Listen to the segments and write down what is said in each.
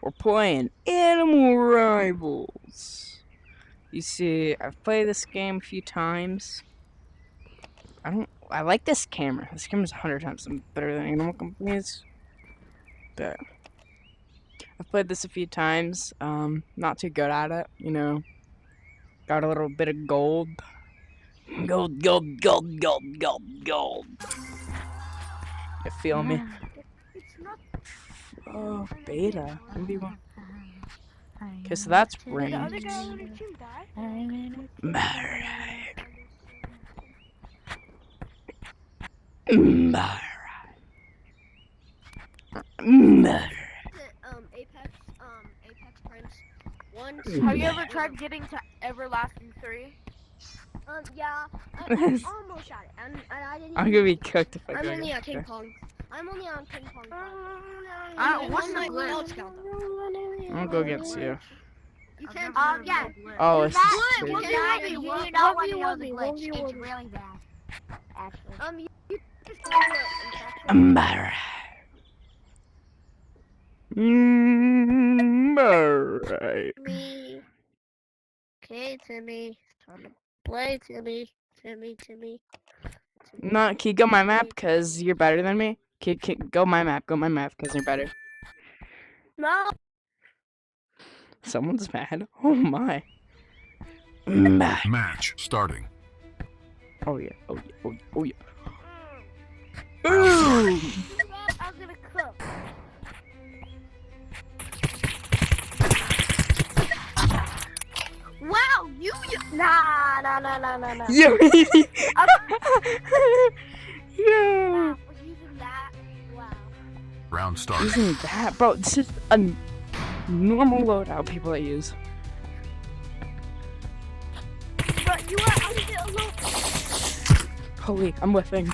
We're playing Animal Rivals. You see, I've played this game a few times. I like this camera. This camera's 100 times better than Animal Companies. But I've played this a few times. Not too good at it, you know. Got a little bit of gold. Gold. You feel me? Oh, beta. MV1. Okay, so that's ranked. Apex Prince 1. Have you ever tried getting to Everlasting 3? Yeah, I almost shot it, and I didn't. I'm gonna be cooked if I I'm go only again. on King Kong. I'm only on King Kong. What's the glitch? I'll go against you. You can't. Yeah. Oh, it's just You two. can't. You You don't don't want to know want the me. glitch. It's really bad. Actually. You just want Alright. Me. Okay, Timmy. It's time to play, Timmy. Timmy. No, can you go my map because you're better than me? Go my map because you're better. No. Someone's mad. Oh my. Match starting. Oh yeah. Ooh. I'm gonna cook. Wow, you. Nah. Yo. Yo. Nah, we're using that. Wow. Round starting. Using that, bro. This is a normal loadout people use. But you are under a little. Holy, I'm whiffing.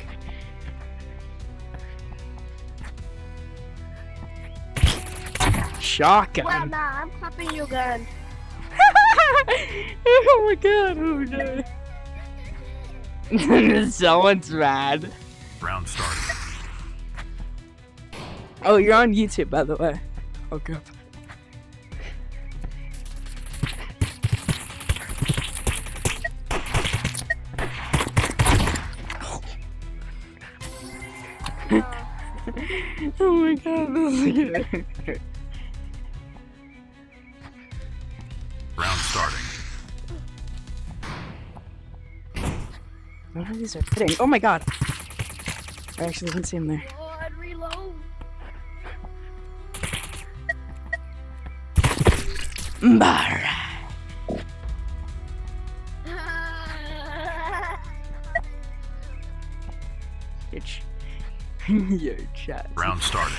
Shotgun. Well, nah, I'm clapping you gun. Oh my god. Someone's mad. Round starting. Oh, you're on YouTube, by the way. Okay. Oh my god, this is good. Round starting. None of these are fitting. Oh my god. I actually didn't see him there. God, reload. Your chat. Round starting.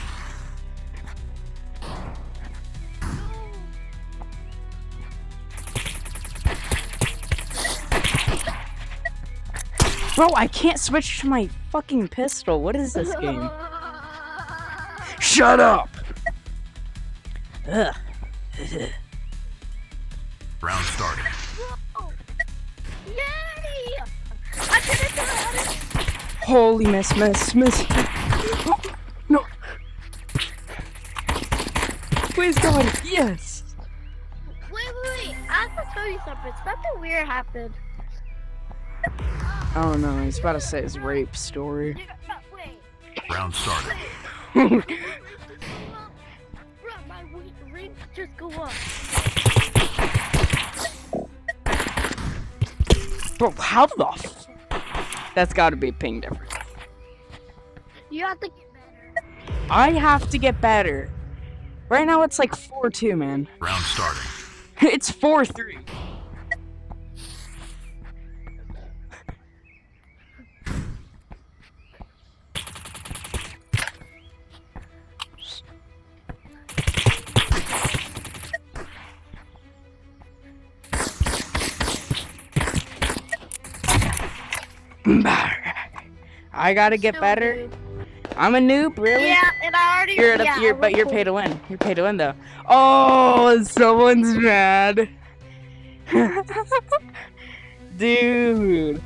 Bro, I can't switch to my fucking pistol. What is this game? Shut up! Ugh. Round starting. Yay! I did it! Holy miss. Oh, no. Please God, yes! Wait. I have to tell you something. Something weird happened. Oh no, he's about to say his rape story. Wait. Round starting. Bro, my rings just go up. Bro, how the f- That's gotta be ping difference. You have to get better. I have to get better. Right now it's like 4-2, man. Round starting. It's 4-3. I gotta get better. I'm a noob, really? Yeah, and I already. But you're pay to win. You're pay to win though. Oh, someone's mad. Dude.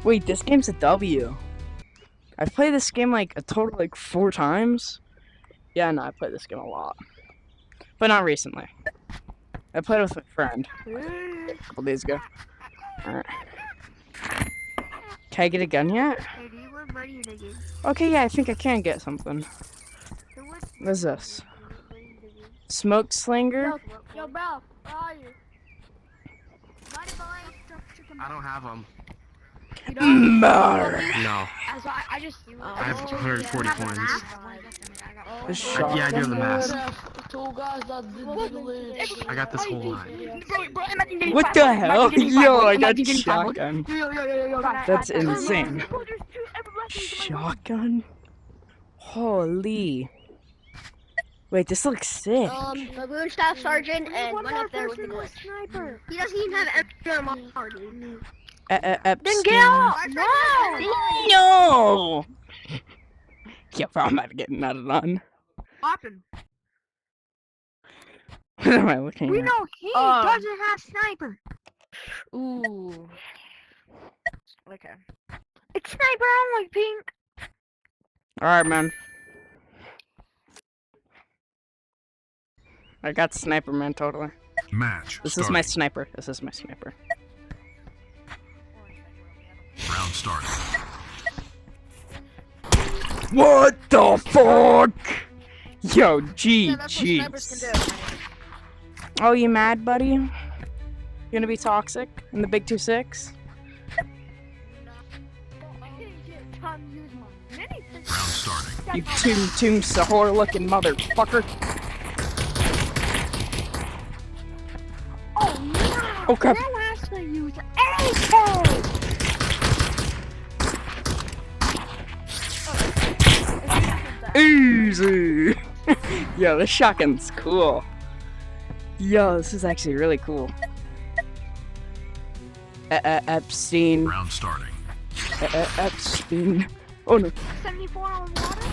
Wait, this game's a W. I've played this game like a total like 4 times. Yeah, no, I played this game a lot. but not recently. I played with a friend a couple days ago. Alright. Can I get a gun yet? Hey, do you want money in a game? Okay, yeah, I think I can get something. So what? What is this? Smoke slinger? Yo, bro, where are you? Buddy boy. I don't have them. Mar. No. I just. I have 140 coins. The shotgun. Yeah, I do have the mask. Two guys that did the glitch. I got this whole line. What the hell? Yo, I got shotgun. That's insane. Shotgun? Holy. Wait, this looks sick. Baboon Staff Sergeant and one up there with the glitch. Sniper. He doesn't even have MMR, dude. Then get out! No! No! Yeah, bro, I'm about to get nutted on. Poppin'. What am I looking We at? know he doesn't have sniper. Ooh. Okay. It's sniper only, Pink. Alright, man. I got sniper, man, totally. Match. This starting. is my sniper. This is my sniper. Round starting. What the fuck? Yo, Yeah, that's what snipers can GG's. do. Oh, you mad, buddy? You gonna be toxic in the big 2-6? Round starting. You toom sahur looking motherfucker. Oh no! Oh crap. That has to use AK! Easy. Yo, this shotgun's cool. Yo, this is actually really cool. Epstein. Round starting. Epstein. Oh no. 74 on water?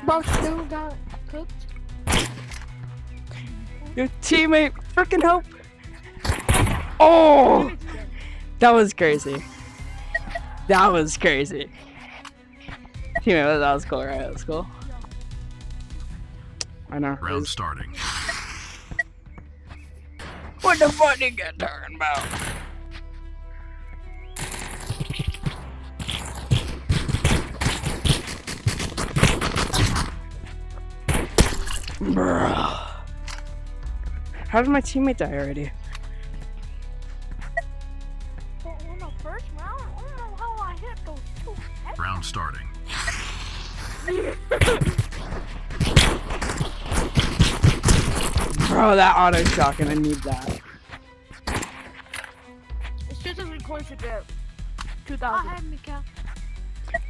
Both still got cooked. Your teammate freaking help. Oh! That was crazy. That was crazy. Teammate, that was cool, right? That was cool. I know. Round starting. What the fuck you get talking about? Bruh. How did my teammate die already? But in the first round, I don't know how I hit those two. Round starting. Bro, that auto shotgun, I need that. It's just as close to get 2,000. I had Mika.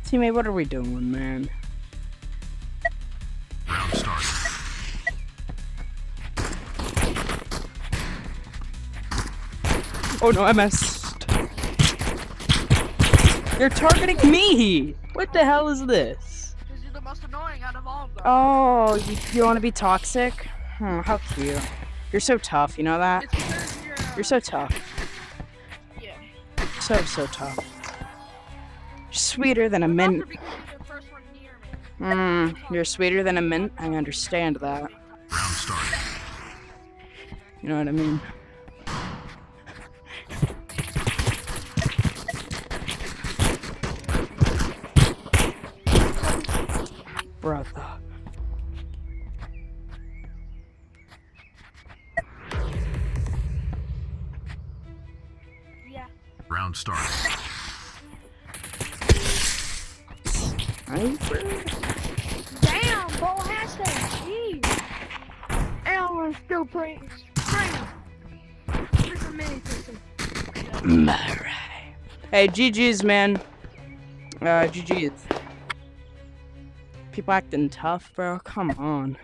Teammate, what are we doing, man? Round starting. Oh no, I missed. You're targeting me! What the hell is this? Because you're the most annoying out of all of them. Oh, you want to be toxic? How cute. You're so tough, you know that? It's because You're so tough. yeah. So tough. You're sweeter than a mint. Also because you're the first one near me. You're sweeter than a mint. I understand that. Round starting. You know what I mean? Brother. Yeah. Round starting. Sniper? Damn, Bo has that. Jeez. Alan still playing. Freaking mini system. Alright. Hey, GG's, man. GG's. People acting tough, bro. Come on.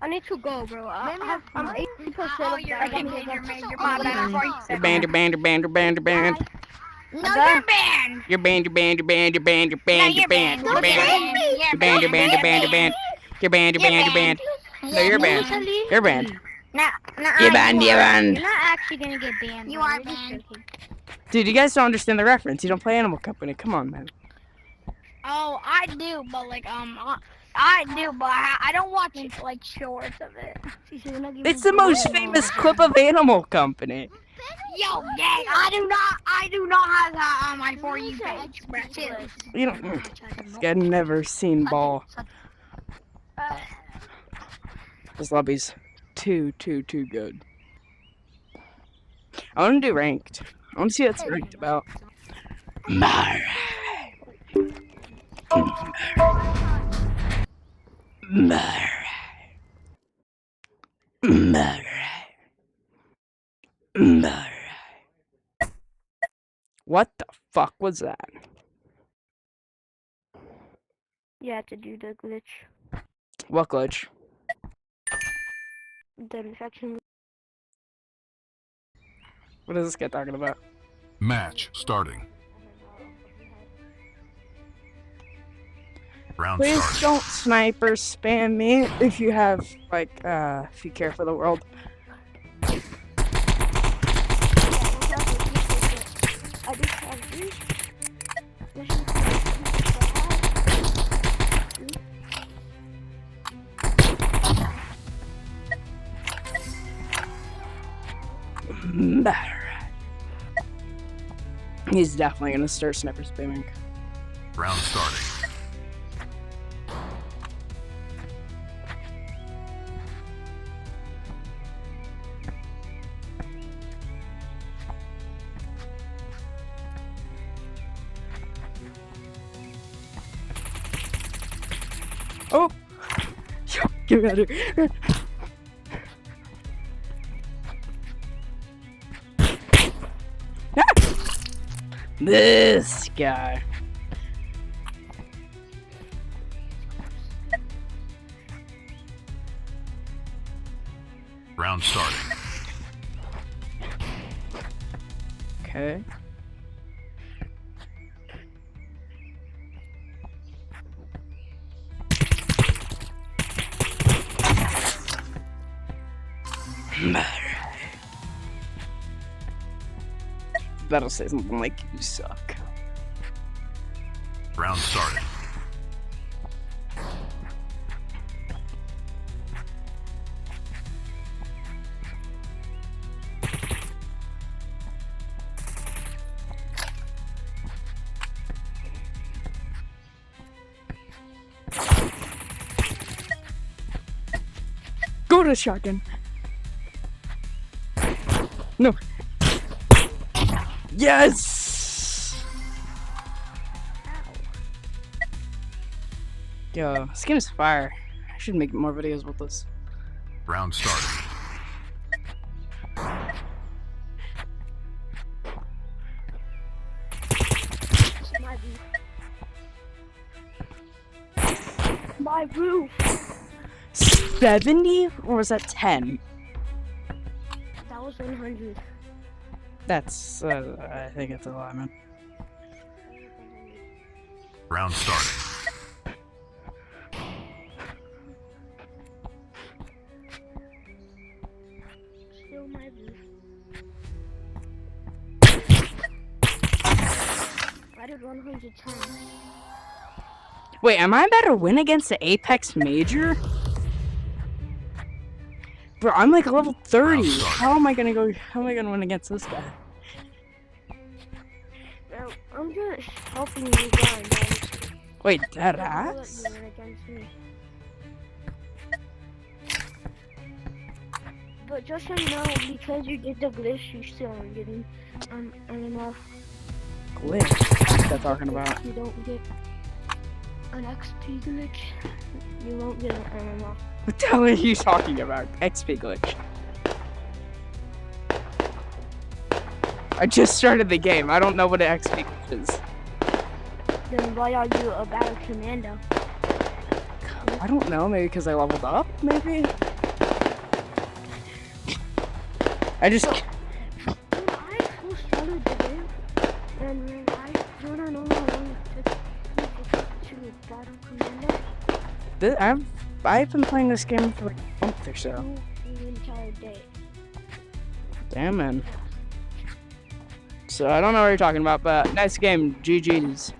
I need to go, bro. I'm 80% of that. You're banned, you're banned, you're banned, you're banned, you're banned. No, you're banned. You're banned, you're banned, you're banned, you're banned, you're banned, you're banned, you're banned. You're banned, you're banned, you're banned, you're banned. You're banned, you're banned, you're banned. No, you're banned. You're banned. You're banned, you're banned. You're not actually gonna get banned. You are banned. Dude, you guys don't understand the reference. You don't play Animal Company. Come on, man. Oh, I do, but like I do, but I don't watch like shorts of it. It's the most famous clip of Animal Company. Yo, gang, I do not have that on my For You page. Bruh, chill. You don't. I've never seen ball. This lobby's too good. I want to do ranked. I want to see what it's ranked about. Murray. What the fuck was that? You have to do the glitch. What glitch? The infection. What is this guy talking about? Match starting. Round Please starting. don't sniper spam me if you have, like, if you care for the world. I just have this. He's definitely gonna start sniper spamming. Round starting. Oh! Yo, get me out of here. This guy. Round starting. Okay. That'll say something like you suck. Round starting. Go to shotgun. No. Yes. Yo, this game is fire. I should make more videos with this. Round starting. My roof. 70 or was that 10? That was 100. That's I think it's a lot, man. Round starting. Still my roof. I did 110. Wait, am I about to win against the Apex Major? Bro, I'm like level 30. How am I gonna win against this guy? Well, I'm just helping you guys. Wait, that Don't let ass? you win against me. But just so you know, because you did the glitch, you still aren't getting enough. Glitch? What's that talking about? You don't get an XP glitch. You won't get an MMR. What the hell are you talking about? XP glitch. I just started the game. I don't know what an XP glitch is. Then why are you a battle commando? I don't know. Maybe because I leveled up? Maybe? I just... When I first started the game, and when I don't know how long it took me to battle commando, I've been playing this game for like a month or so. the entire day. Damn, man. So I don't know what you're talking about, but nice game. GG's.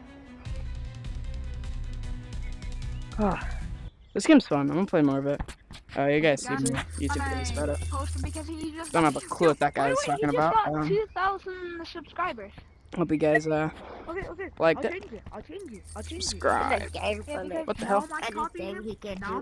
This game's fun. I'm gonna play more of it. You guys see Got my YouTube videos about it. Post it because he just Don't have a clue what that guy Wait, is wait, talking he just about. got 2,000 subscribers. Hope you guys Okay, liked I'll it. change it. I'll change it. Subscribe. Yeah, because What the hell? now my copy. Now my